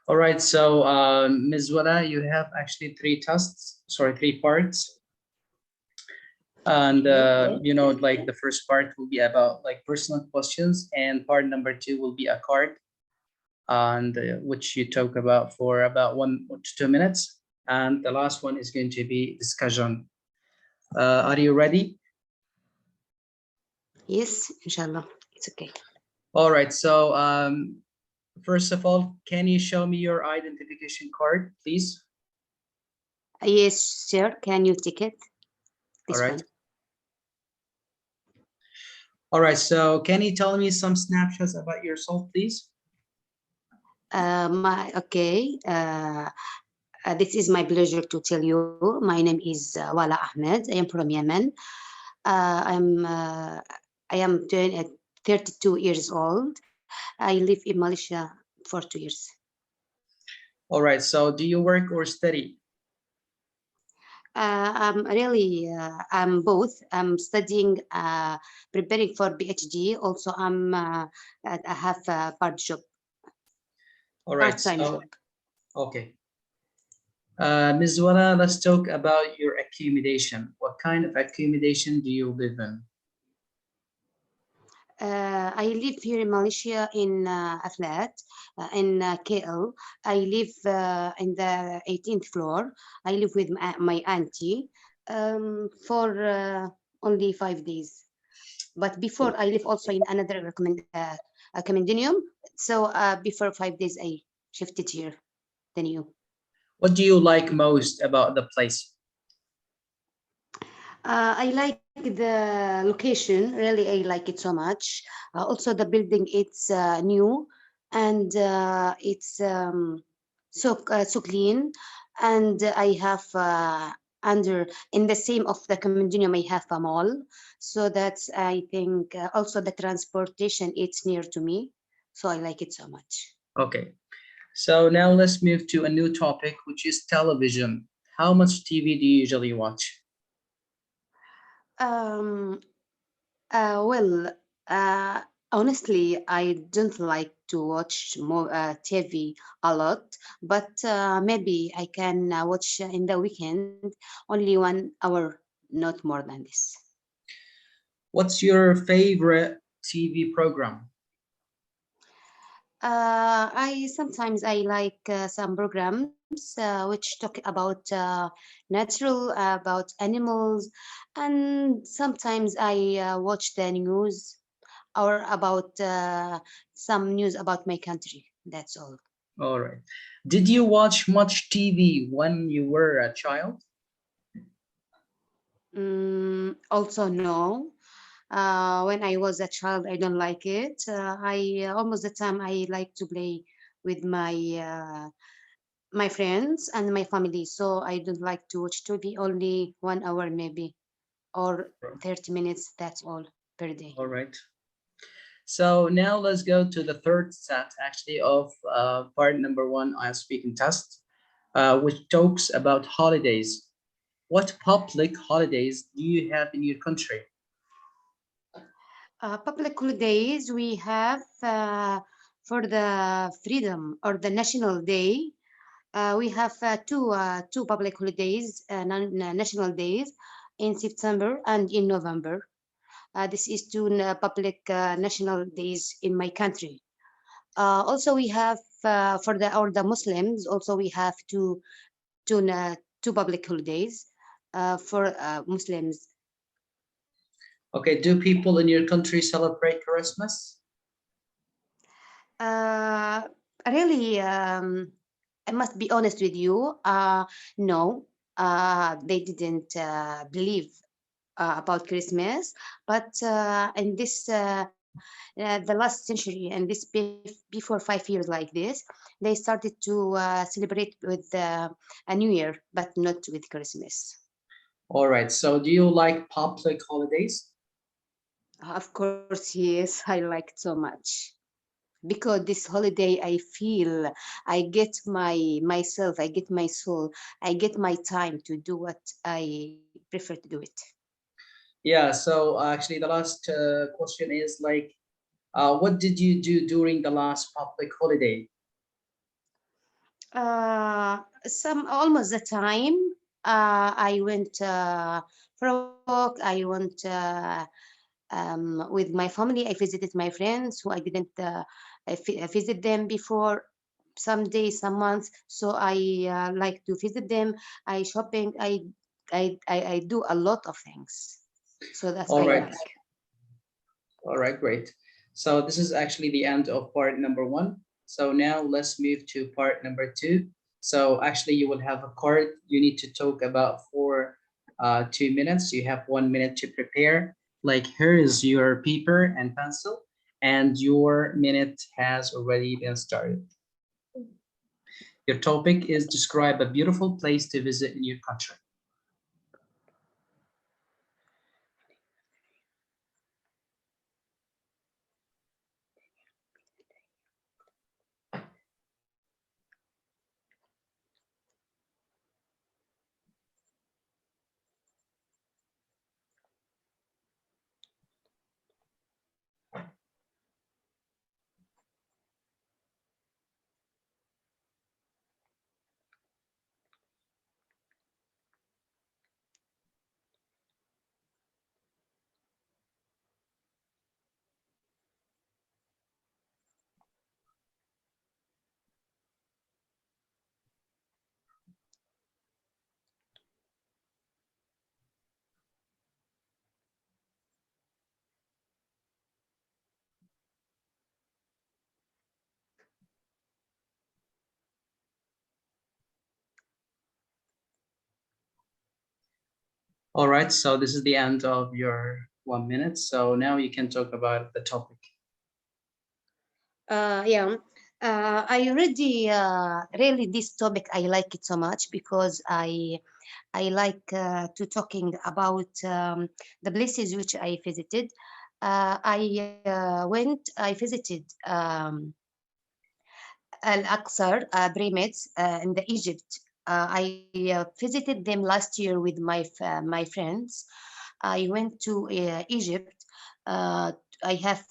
All right, so Ms. Wala, you have actually three parts. And like the first part will be about like personal questions, and part number two will be a card, and which you talk about for about 1 to 2 minutes. And the last one is going to be discussion. Are you ready? Yes, inshallah. It's okay. All right, so first of all, can you show me your identification card, please? Yes, sir. Can you take it? All This right. one. All right, so can you tell me some snapshots about yourself, please? Okay. This is my pleasure to tell you. My name is Wala Ahmed. I am from Yemen. I am 32 years old. I live in Malaysia for 2 years. All right, so do you work or study? I'm both. I'm studying, preparing for PhD. Also, I have a All right, part-time job. so okay. Ms. Wala, let's talk about your accommodation. What kind of accommodation do you live in? I live here in Malaysia in a flat in KL. I live in the 18th floor. I live with my auntie for only 5 days. But before I live also in another a condominium. So before 5 days I shifted here, the new. What do you like most about the place? I like the location. Really, I like it so much. Also, the building it's new and it's so clean. And I have under in the same of the condominium I have a mall, so that's I think also the transportation it's near to me, so I like it so much. Okay, so now let's move to a new topic, which is television. How much TV do you usually watch? Um, well, uh, honestly, I don't like to watch more TV a lot, but maybe I can watch in the weekend only 1 hour, not more than this. What's your favorite TV program? I like some programs which talk about natural, about animals, and sometimes I watch the news or about some news about my country. That's all. All right. Did you watch much TV when you were a child? Also, no. When I was a child, I don't like it. I almost the time I like to play with my friends and my family, so I don't like to watch TV. Only 1 hour maybe or 30 minutes. That's all per day. All right. So now let's go to the third set actually of part number one IELTS speaking test, which talks about holidays. What public holidays do you have in your country? Public holidays we have for the freedom or the national day. We have two public holidays, national days in September and in November. This is two public national days in my country. Also, we have for the Muslims. Also, we have two public holidays for Muslims. Okay, do people in your country celebrate Christmas? Uh, really, I must be honest with you. No, they didn't believe about Christmas, but in this the last century and this before 5 years like this, they started to celebrate with a New Year, but not with Christmas. All right, so do you like public holidays? Of course, yes, I liked so much because this holiday I feel I get myself, I get my soul, I get my time to do what I prefer to do it. Yeah, so actually the last question is like, what did you do during the last public holiday? Some almost the time. I went for a walk. I went with my family. I visited my friends who I didn't visit them before some days, some months. So I like to visit them. I shopping. I do a lot of things. So that's All I right. like. All right, great. So this is actually the end of part number one. So now let's move to part number two. So actually you will have a card you need to talk about for 2 minutes. You have 1 minute to prepare. Like here is your paper and pencil and your minute has already been started. Your topic is describe a beautiful place to visit in your country. All right, so this is the end of your 1 minute. So now you can talk about the topic. Yeah. I already really this topic I like it so much because I like to talking about the places which I visited. I visited Al-Aqsa pyramids in the Egypt. I visited them last year with my friends. I went to Egypt. Uh, I have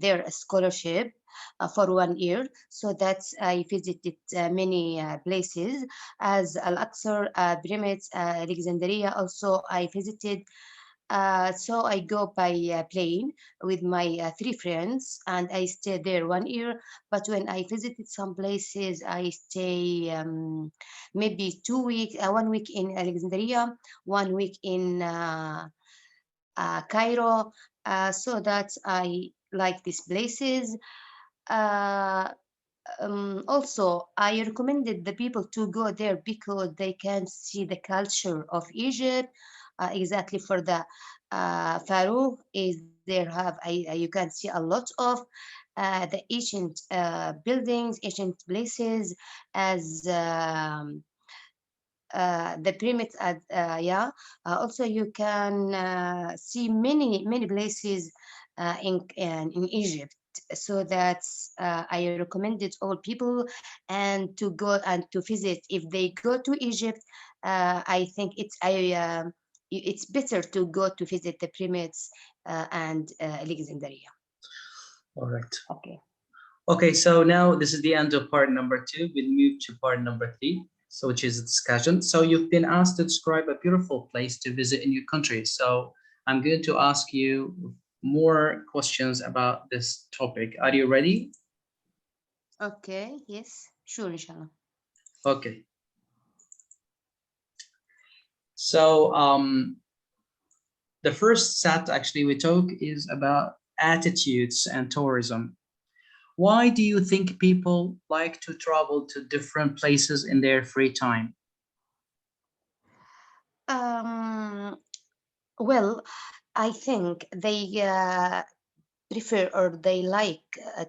there a scholarship for 1 year, so that's I visited many places as Al-Aqsa pyramids, Alexandria. Also, I visited so I go by plane with my three friends and I stay there 1 year. But when I visited some places, I stay maybe 2 weeks, 1 week in Alexandria, 1 week in Cairo. So that I like these places. Uh, Also, I recommended the people to go there because they can see the culture of Egypt. Exactly for the Pharaoh is there have you can see a lot of the ancient buildings, ancient places as the pyramids at yeah. Also, you can see many places in Egypt. So that's I recommended all people and to go and to visit. If they go to Egypt, I think it's better to go to visit the pyramids and Alexandria. All right. Okay. Okay, so now this is the end of part number two. We'll move to part number three, so which is a discussion. So you've been asked to describe a beautiful place to visit in your country. So I'm going to ask you more questions about this topic. Are you ready? Okay. Yes. Sure, inshallah. Okay. So the first set actually we talk is about attitudes and tourism. Why do you think people like to travel to different places in their free time? Um, well, I think they prefer or they like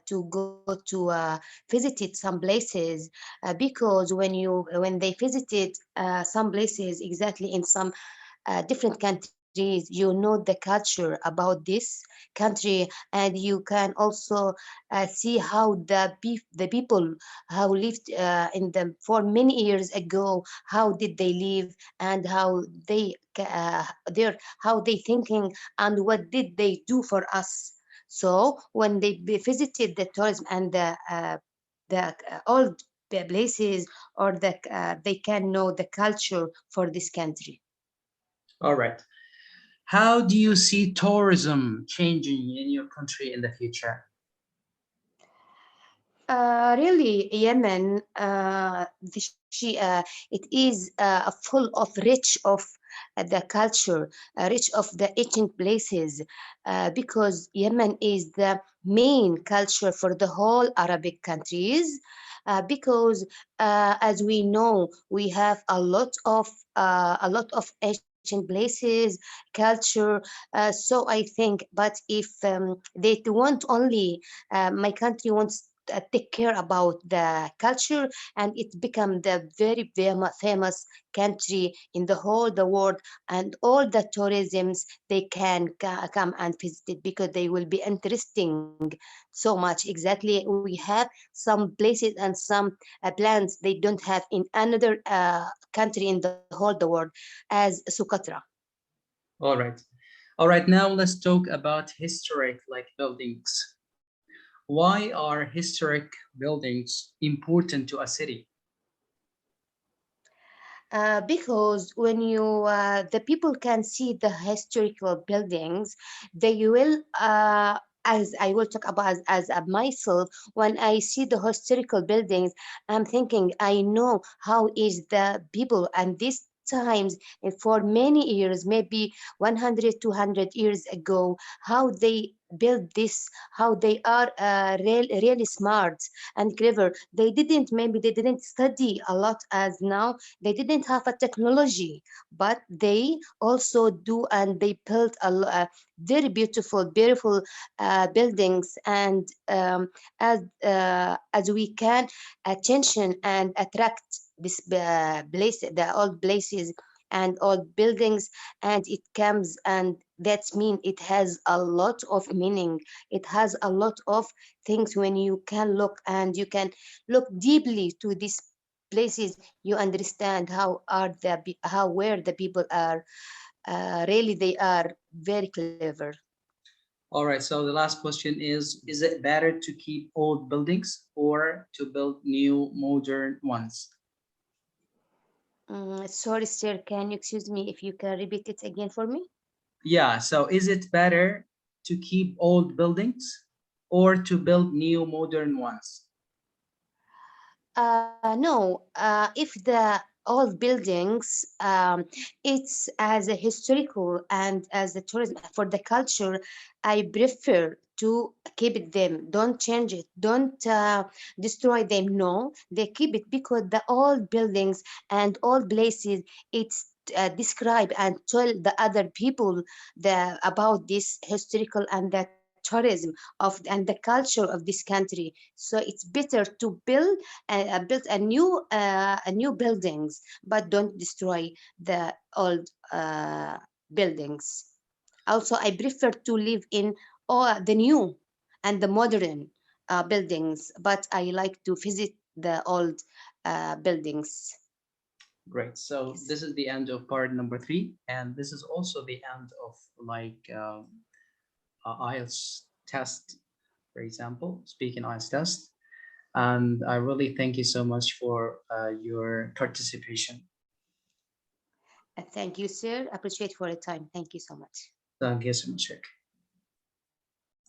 to go to visited some places because when they visited some places exactly in some different countries, you know the culture about this country, and you can also see how the people how lived in them for many years ago, how did they live, and how their how they thinking, and what did they do for us. So when they visited the tourism and the old places, or they can know the culture for this country. All right. How do you see tourism changing in your country in the future? Really, Yemen, it is full of rich of the culture, rich of the ancient places, because Yemen is the main culture for the whole Arabic countries. Because as we know, we have a lot of ancient places, culture. So I think, but if they want only, my country wants take care about the culture, and it become the very famous country in the whole the world, and all the tourisms they can come and visit it, because they will be interesting so much. Exactly, we have some places and some plants they don't have in another country in the whole the world, as Socotra. All right. All right, now let's talk about historic like buildings. Why are historic buildings important to a city? Because when the people can see the historical buildings, they will, as I will talk about as myself, when I see the historical buildings, I'm thinking I know how is the people and these times, for many years, maybe 100, 200 years ago, how they build this, how they are really smart and clever. They didn't study a lot as now. They didn't have a technology, but they also do, and they built very beautiful buildings. And as we can attention and attract this place, the old places and old buildings, and it comes, and that's mean it has a lot of meaning. It has a lot of things. When you can look and you can look deeply to these places, you understand how where the people are. Really, they are very clever. All right, so the last question is it better to keep old buildings or to build new modern ones? Sorry, sir, can you excuse me if you can repeat it again for me? Yeah, so is it better to keep old buildings or to build new modern ones? No, if the old buildings, it's as a historical and as a tourism for the culture, I prefer to keep it them. Don't change it. Don't destroy them. No, they keep it, because the old buildings and old places, it's describe and tell the other people about this historical and the tourism and the culture of this country. So it's better to build a new buildings, but don't destroy the old buildings. Also, I prefer to live in the new and the modern buildings, but I like to visit the old buildings. Great. So Yes. this is the end of part number 3, and this is also the end of like IELTS test, for example, speaking IELTS test. And I really thank you so much for your participation. Thank you, sir. Appreciate for your time. Thank you so much. Thank you so much.